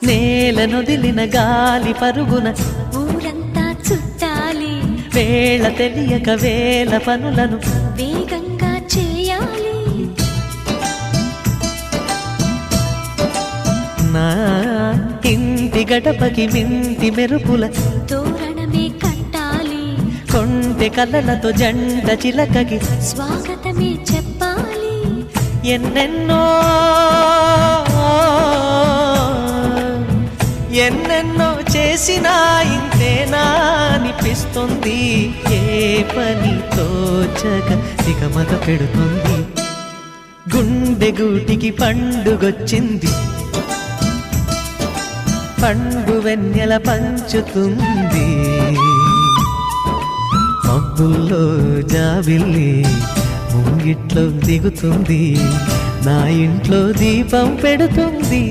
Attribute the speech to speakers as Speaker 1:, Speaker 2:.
Speaker 1: నేలనొదిలిన గాలి పరుగున
Speaker 2: ఊరంతా చుట్టాలి,
Speaker 1: వేళ తెలియక వేల పనులను
Speaker 2: వేగంగా చేయాలి.
Speaker 1: నా ఇంటి గడపకి మింటి మెరుపుల
Speaker 2: తోరణమే కట్టాలి,
Speaker 1: కొంటె కలలతో జంట చిలకకి
Speaker 2: స్వాగతమే చెప్పాలి.
Speaker 1: ఎన్నెన్నో ఎన్నెన్నో చేసినా ఇంతేనా అనిపిస్తుంది. ఏ పని తోచక దిగమగ పెడుతుంది. గుండె గూటికి పండుగొచ్చింది, పండు వెన్నెల పంచుతుంది. మబ్బుల్లో జాబిల్లి ముంగిట్లో దిగుతుంది, నా ఇంట్లో దీపం పెడుతుంది.